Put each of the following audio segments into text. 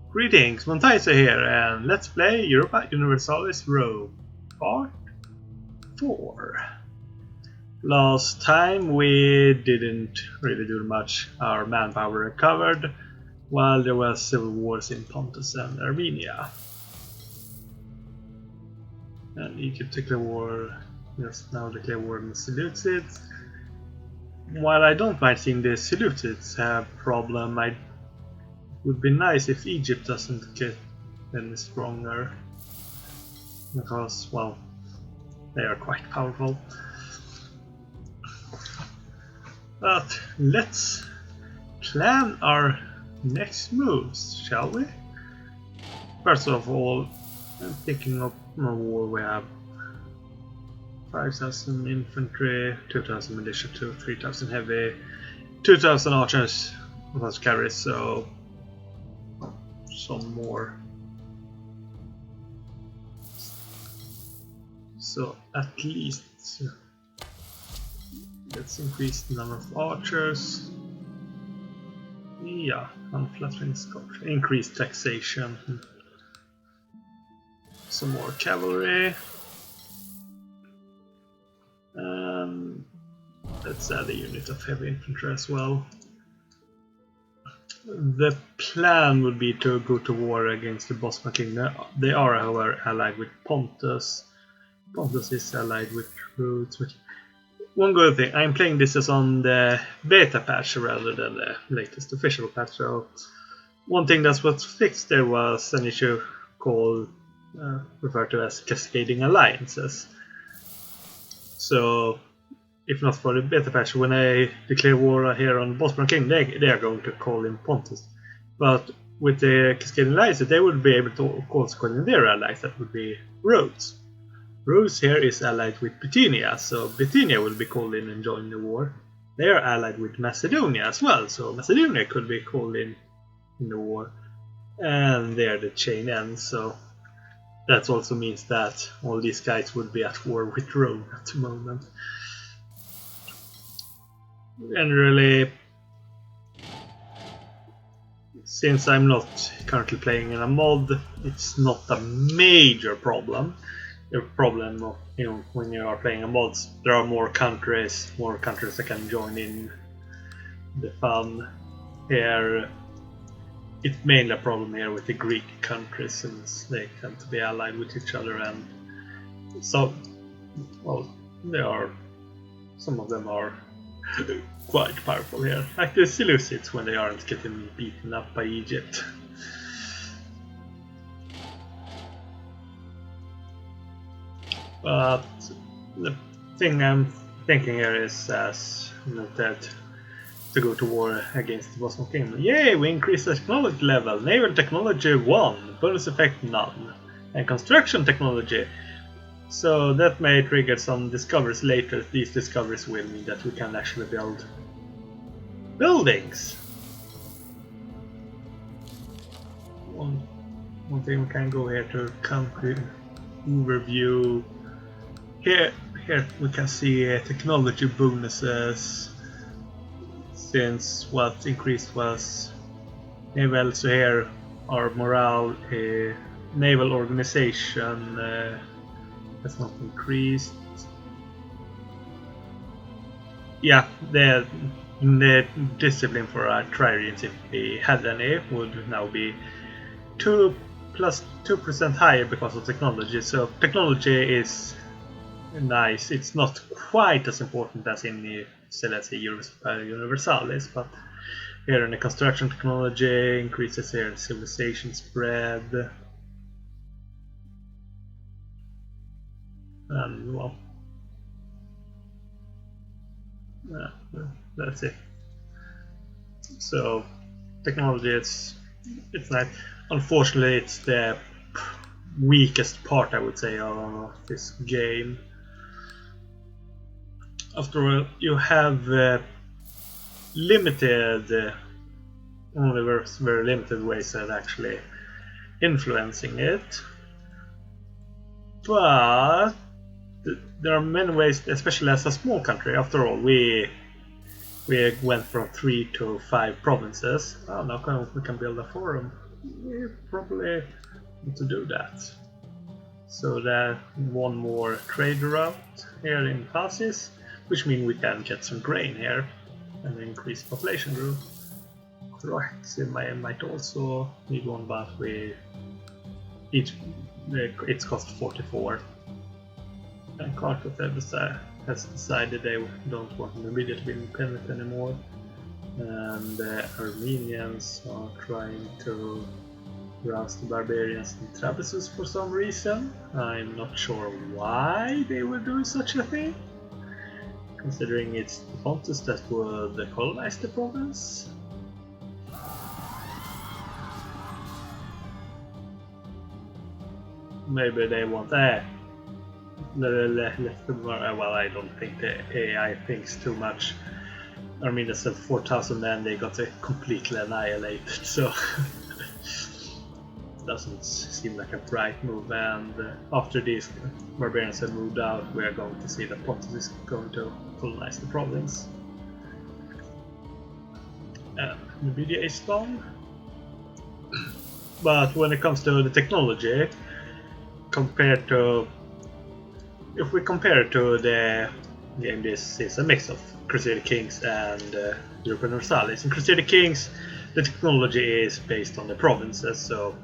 Greetings, Montaiso here, and let's play Europa Universalis Rome, Part 4. Last time we didn't really do much. Our manpower recovered, while there was civil wars in Pontus and Armenia. And Egypt declared war, just now declared war on the Seleucids. While I don't mind seeing the Seleucids have problem, it would be nice if Egypt doesn't get any stronger, because, well, they are quite powerful. But let's plan our next moves, shall we? First of all, I'm thinking of a war. We have 5,000 infantry, 2,000 militia, 3,000 heavy, 2,000 archers plus carries, so some more. So at least let's increase the number of archers. Yeah, unflattering Scotch. Increased taxation. Some more cavalry. Let's add a unit of heavy infantry as well. The plan would be to go to war against the Bosman Kingdom. They are, however, allied with Pontus. Pontus is allied with Rhodes. One good thing, I'm playing this as on the beta patch rather than the latest official patch. So one thing that was fixed there was an issue called referred to as cascading alliances. So if not for the beta patch, when I declare war here on the Bosman King, they are going to call in Pontus. But with the cascading alliances, they would be able to also call in their allies. That would be Rhodes. Rhodes here is allied with Bithynia, so Bithynia will be called in and join the war. They are allied with Macedonia as well, so Macedonia could be called in the war. And there the chain ends, so that also means that all these guys would be at war with Rome at the moment. Generally, since I'm not currently playing in a mod, it's not a major problem. The problem of, when you are playing a mod, there are more countries that can join in the fun. Here, it's mainly a problem here with the Greek countries, since they tend to be allied with each other, and so, well, some of them are quite powerful here, like the Seleucids when they aren't getting beaten up by Egypt. But the thing I'm thinking here is, as that to go to war against the Bosman Kingdom. Yay, we increased the technology level. Naval technology 1, bonus effect none, and construction technology. So that may trigger some discoveries later. These discoveries will mean that we can actually build buildings. One thing we can go here to country overview. Here we can see technology bonuses, since what increased was naval. So here our morale, naval organization has not increased. Yeah, the discipline for our triarians, if we had any, would now be 2 plus 2% higher because of technology. So technology is nice. It's not quite as important as in the, say, let's say, Universalis, but here in the construction technology increases here, civilization spread, and well, yeah, that's it. So technology, it's nice. Unfortunately, it's the weakest part, I would say, of this game. After all, you have limited, only very limited ways of actually influencing it. But there are many ways, especially as a small country. After all, we went from 3 to 5 provinces. Oh, now we can build a forum. we probably need to do that. So that one more trade route here in Colchis, which means we can get some grain here and increase population growth. Correct, might also need one, but it's cost 44. And Colchis has decided they don't want Namibia to be independent anymore. And the Armenians are trying to rouse the barbarians in Trapezus for some reason. I'm not sure why they would do such a thing, considering it's the Pontus that would colonize the province. Maybe they want that. Well, I don't think the AI thinks too much. Armenia said 4,000 men, they got completely annihilated, so doesn't seem like a bright move. And after these barbarians have moved out, we are going to see that Pontus is going to colonize the province. And Nvidia is gone. But when it comes to the technology, if we compare it to the game, this is a mix of Crusader Kings and European Universalis. In Crusader Kings, the technology is based on the provinces, so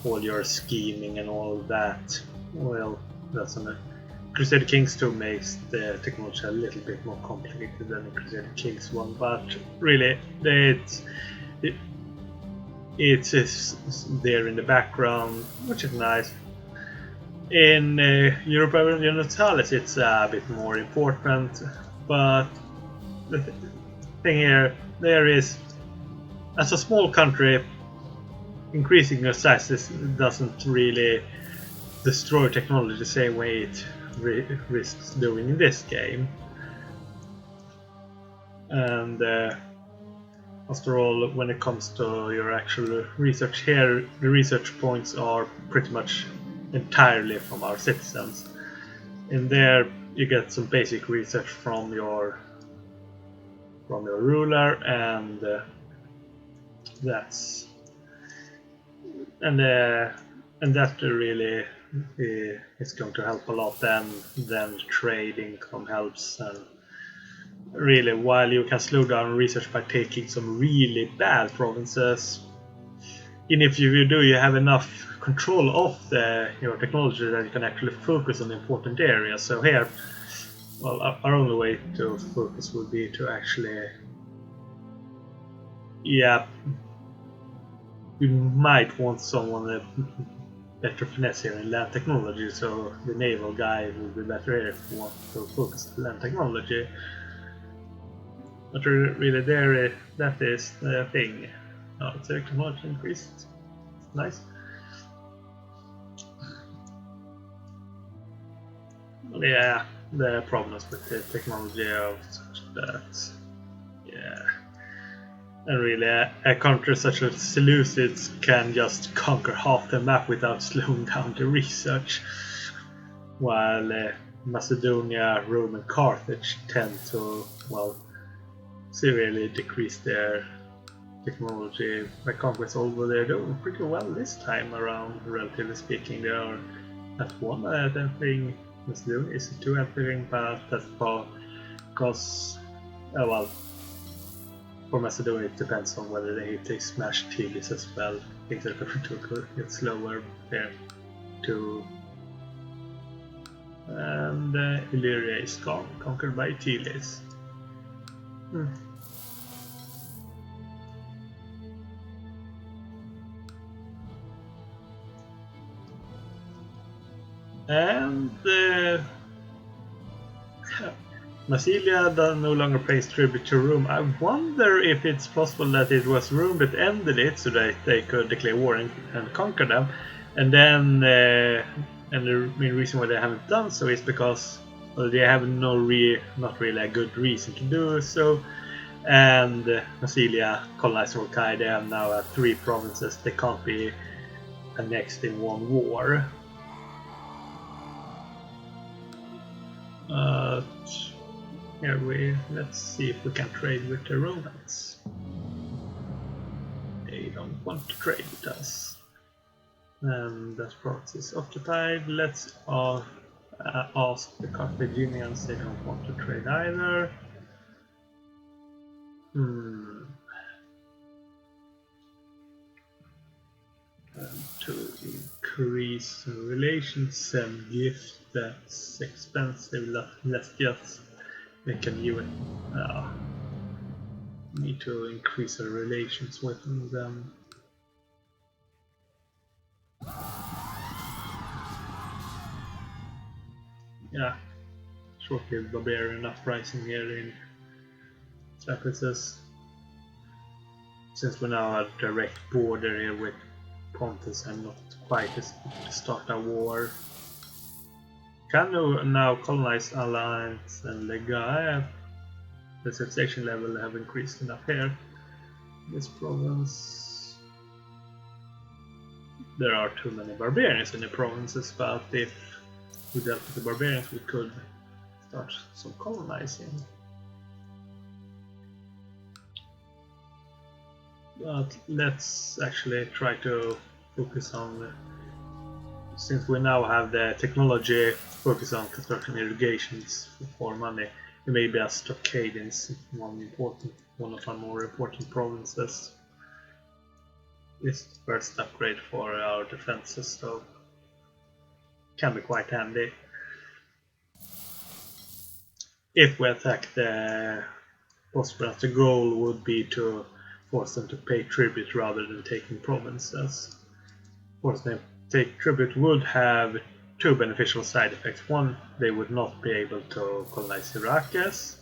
all your scheming and all that, well, that's on it. Crusader Kings 2 makes the technology a little bit more complicated than the Crusader Kings 1, but really, it's there in the background, which is nice. In European Universalis, it's a bit more important, but the thing here, there is, as a small country, increasing your size doesn't really destroy technology the same way it risks doing in this game. And after all, when it comes to your actual research here, the research points are pretty much entirely from our citizens. In there, you get some basic research from your ruler, and that really is going to help a lot. Then trade income helps, and really, while you can slow down research by taking some really bad provinces, even if you do, you have enough control of your technology that you can actually focus on important areas. So here, well, our only way to focus would be to actually, we might want someone better finesse here in land technology, so the naval guy would be better here if we want to focus on land technology. But really, that is the thing. Oh, it's a technology increased. Nice. Yeah, the problems with the technology of such that, and really a country such as Seleucids can just conquer half the map without slowing down the research, while Macedonia, Rome and Carthage tend to, well, severely decrease their technology. My conquest over there doing pretty well this time around, relatively speaking. They are at 1 at everything. Macedonia is 2 at everything, but that's because, well, for Macedonia it depends on whether they smash Tilis as well. Things are going to get slower there too. And Illyria is gone, conquered by Tilis. And Massilia no longer pays tribute to Rome. I wonder if it's possible that it was Rome that ended it so that they could declare war and conquer them. And then, and the main reason why they haven't done so is because, well, they have not really a good reason to do so. And Massilia colonized Orkai. They have now 3 provinces. They can't be annexed in one war. Here let's see if we can trade with the Romans. They don't don't want to trade with us. And that province is occupied. Let's ask the Carthaginians, they don't want to trade either. And to increase relations, send gift, that's expensive, less gifts. They can use it. Need to increase our relations with them. Yeah, short-lived barbarian uprising here in Ephesus. Since we now have a direct border here with Pontus, I'm not quite as to start a war. Can now colonize Alliance and Lega. The civilization level have increased enough here. This province. There are too many barbarians in the provinces, but if we dealt with the barbarians, we could start some colonizing. But let's actually try to focus on, since we now have the technology, focus on construction irrigations for money. It may be a stockade in one of our more important provinces. This is the first upgrade for our defenses, so can be quite handy. If we attack the Bosporus, the goal would be to force them to pay tribute rather than taking provinces. Forcing them to take tribute would have two beneficial side effects. One, they would not be able to colonize Syrakus,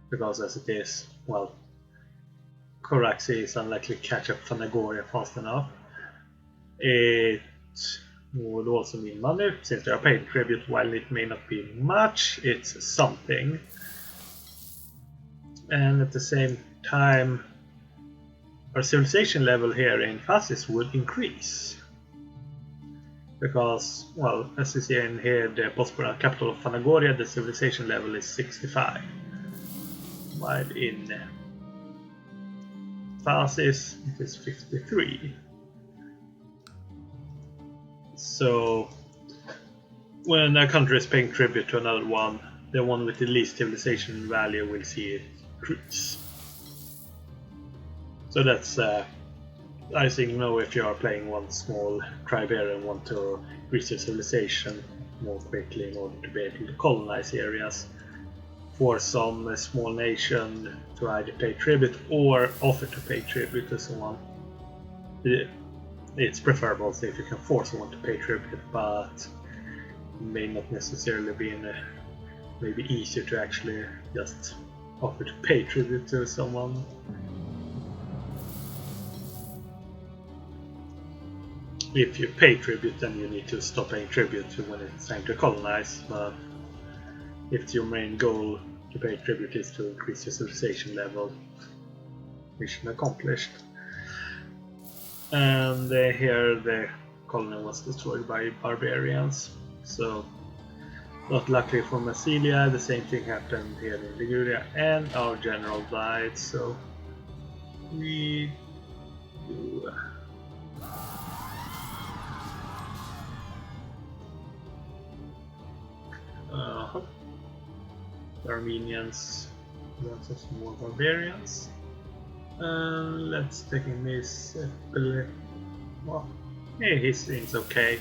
because as it is, well, Coraxi is unlikely to catch up Phanagoria fast enough. It would also mean money, since they are paying tribute. While it may not be much, it's something. And at the same time, our civilization level here in Phasis would increase. Because, well, as you see in here, the Bosporan capital of Phanagoria, the civilization level is 65. While in Phasis, it is 53. So, when a country is paying tribute to another one, the one with the least civilization value will see it increase. So that's I think know if you are playing one small tribe area and want to increase your civilization more quickly in order to be able to colonize areas. For some small nation to either pay tribute or offer to pay tribute to someone. It's preferable if you can force someone to pay tribute, but it may not necessarily be maybe easier to actually just offer to pay tribute to someone. If you pay tribute, then you need to stop paying tribute when it's time to colonize, but if your main goal to pay tribute is to increase your civilization level, mission accomplished. And here the colony was destroyed by barbarians, so not luckily for Massilia, the same thing happened here in Liguria, and our general died, so we do the Armenians want us more barbarians. Let's take him his well, yeah, he seems okay.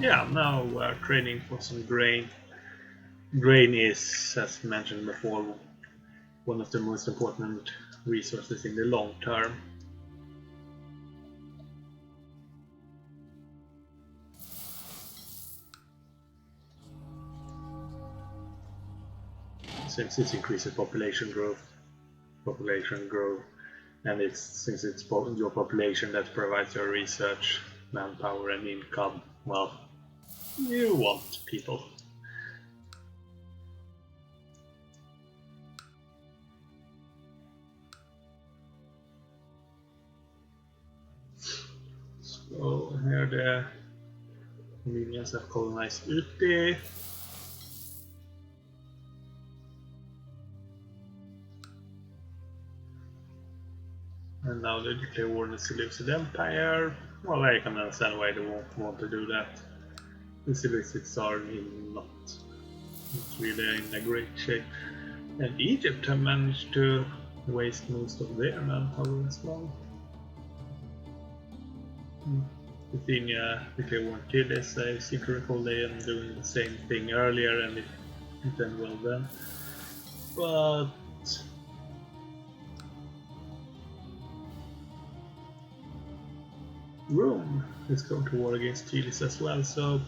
Yeah, now we're trading for some grain. Grain is, as mentioned before, one of the most important resources in the long term. Since it increases population growth population grow, and since it's your population that provides your research, manpower, and income, well, you want people. So here the Armenians have colonized Uti. And now they declare war on the Seleucid Empire. Well, I can understand why they won't want to do that. The Seleucids are not really in a great shape. And Egypt have managed to waste most of their manpower as well. Bithynia declared war on Colchis. I seem to recall them doing the same thing earlier, and it went well then. But Rome is going to war against Colchis as well, so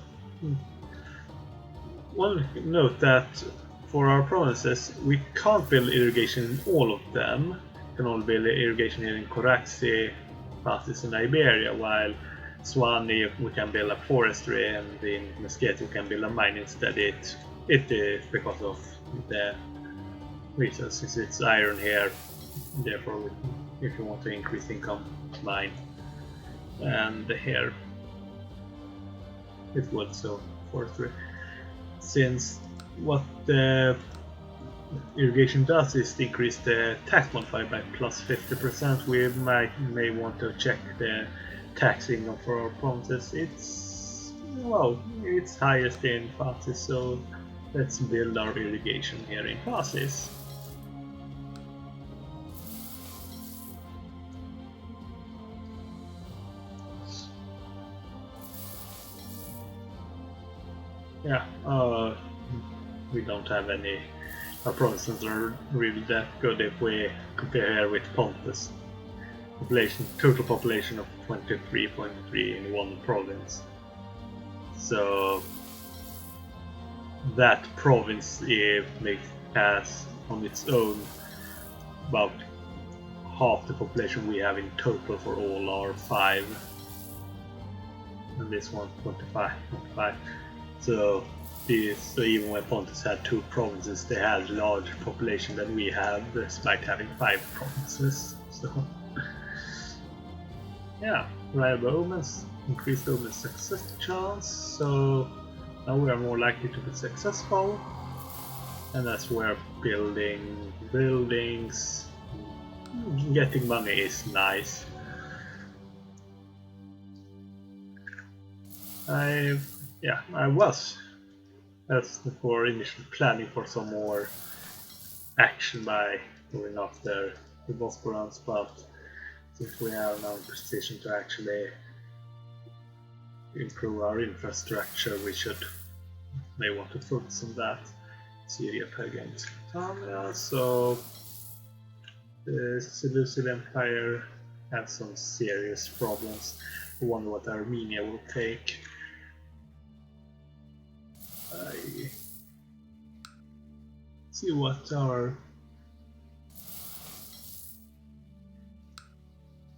one note that for our provinces we can't build irrigation in all of them. We can only build irrigation here in Colchis, Colchis and Iberia, while Swani we can build a forestry, and in Mesquite we can build a mine instead. It is because of the reasons, since it's iron here, therefore if you want to increase income, mine. And here it would, so forestry. Since what the irrigation does is decrease the tax modifier by plus 50%, we may want to check the tax income for our provinces. It's highest in Colchis, so let's build our irrigation here in Colchis. Yeah, we don't have any. Our provinces are really that good if we compare here with Pontus. Total population of 23.3 in one province. So that province has on its own about half the population we have in total for all our 5. And this one 25. So even when Pontus had 2 provinces, they had a larger population than we have, despite having 5 provinces. So yeah, reliable omens, increased omen success chance, so now we are more likely to be successful, and that's where building buildings, getting money is nice. I was as for initial planning for some more action by going after the Bosporans, but since we have now a position to actually improve our infrastructure, we may want to focus on that. Syria against Catania, so the Seleucid Empire had some serious problems. I wonder what Armenia will take. See what our.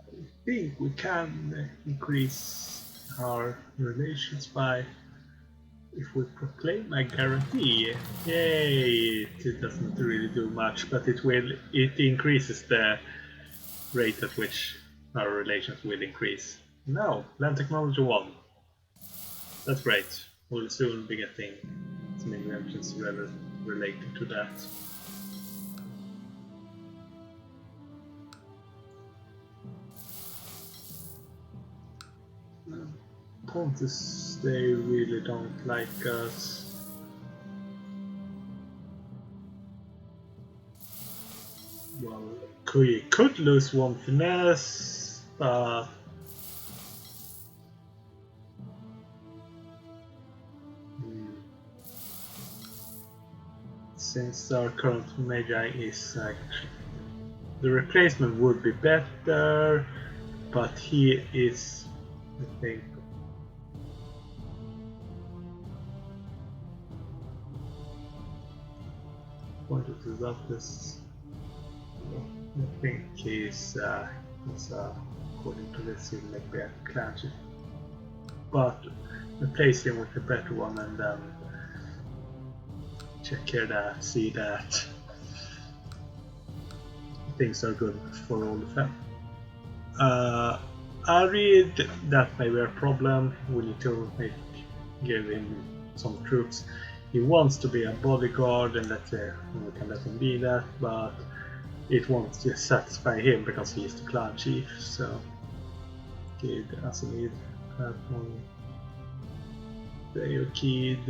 I think we can increase our relations by if we proclaim a guarantee. Yay! It doesn't really do much, but it increases the rate at which our relations will increase. Now, land technology 1. That's great. We'll soon be getting some inventions related to that. Pontus, they really don't like us. Well, we could lose 1 finesse, but since our current Magi is actually the replacement would be better, but he is, I think, pointed to that this. I think he's according to this, he'll make me a clan chief. But replace him with a better one and then check here that, see that things are good for all of them. Arid, that may be a problem. We need to give him some troops. He wants to be a bodyguard, and we can let him be that, but it won't just satisfy him because he is the clan chief. So, Kid as a need, have one. There, Kid.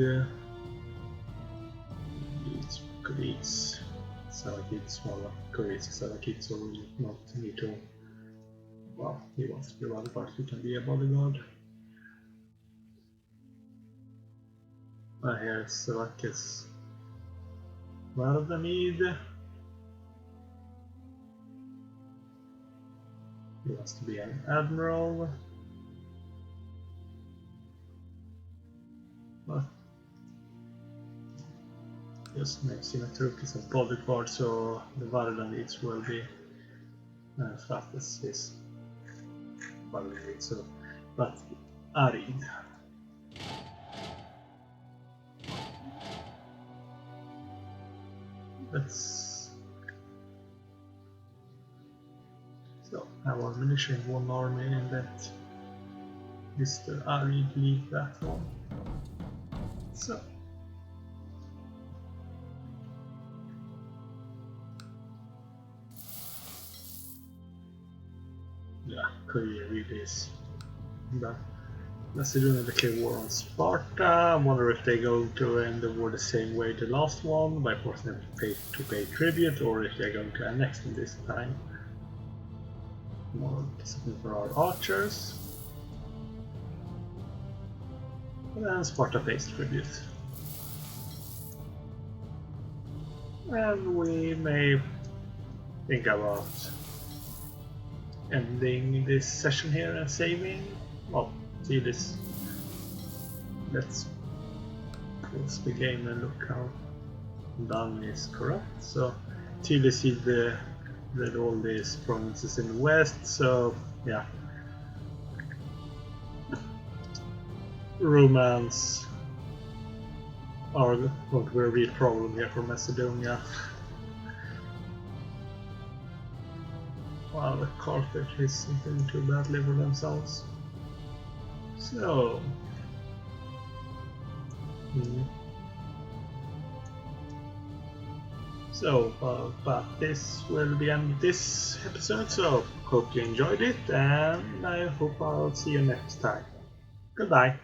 These colleagues. Salakid, smaller colleagues, Salakid, so we not need to. Well, he wants to be a bodyguard, he can be a bodyguard. Here's Savakis. What the need? He wants to be an admiral. But just makes him a Turk as a bodyguard, so the Varda needs will be as fast as his Varda needs. So, but Arid. Let's so have one militia in one army and let Mr. Arid lead that one. So yeah, Korea really is. But Macedonia declared war on Sparta. I wonder if they're going to end the war the same way the last one, by forcing them to pay tribute, or if they're going to annex them this time. More discipline for our archers. And then Sparta pays tribute. And we may think about ending this session here and saving. Well, see this. Let's pause the game and look how done is correct. So Chile see all these provinces in the west, so yeah. Romans are going to be a real problem here for Macedonia. Wow, the Carthage isn't doing too badly for themselves. So, but this will be end this episode. So, hope you enjoyed it, and I hope I'll see you next time. Goodbye.